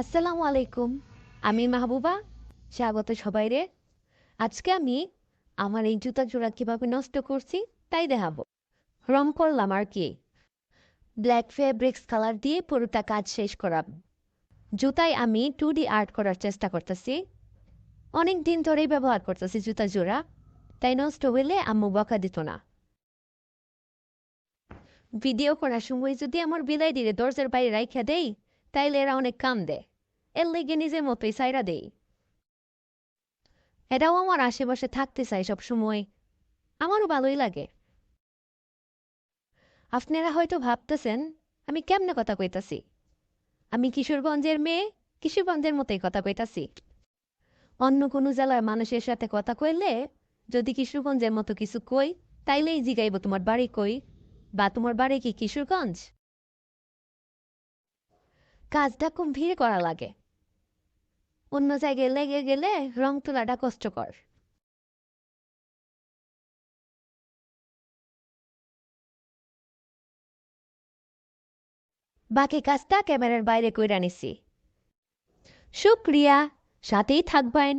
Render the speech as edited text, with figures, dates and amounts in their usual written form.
আসসালামু আলাইকুম। আমি মাহবুবা। স্বাগত সবাইরে। আজকে আমি আমার এই জুতা জোড়া কিভাবে নষ্ট করছি তাই দেখাবো। রং করলাম আর কি, ব্ল্যাক ফেব্রিক্স কালার দিয়ে পুরোটা কাজ শেষ করাম। জুতায় আমি 2D আর্ট করার চেষ্টা করতেছি। অনেক দিন ধরেই ব্যবহার করতেছি জুতা জোড়া, তাই নষ্ট হইলে আম্মু বকা দিত না। ভিডিও করার সময় যদি আমার বিলাই দিলে দরজার বাইরে রাইখা দেই, তাইলে এরা অনেক কাম দেয়। এর লেগে নিজের মতোই সাইরা দেই। এটাও আমার আশেপাশে থাকতে চাই সব সময়, আমারও ভালোই লাগে। আপনারা হয়তো ভাবতেছেন আমি কেমনে কথা কইতাছি। আমি কিশোরগঞ্জের মেয়ে, কিশোরগঞ্জের মতোই কথা কইতাছি। অন্য কোনো জেলার মানুষের সাথে কথা কইলে যদি কিশোরগঞ্জের মতো কিছু কই, তাইলেই জিগাইব তোমার বাড়ি কই বা তোমার বাড়ি কি কিশোরগঞ্জ। কাজটা খুব ভিড় করা লাগে, অন্য জায়গায় লেগে গেলে রং তোলাটা কষ্টকর। বাকি কাজটা ক্যামেরার বাইরে কইরা নিছি। শুক্রিয়া, সাথেই থাকবেন।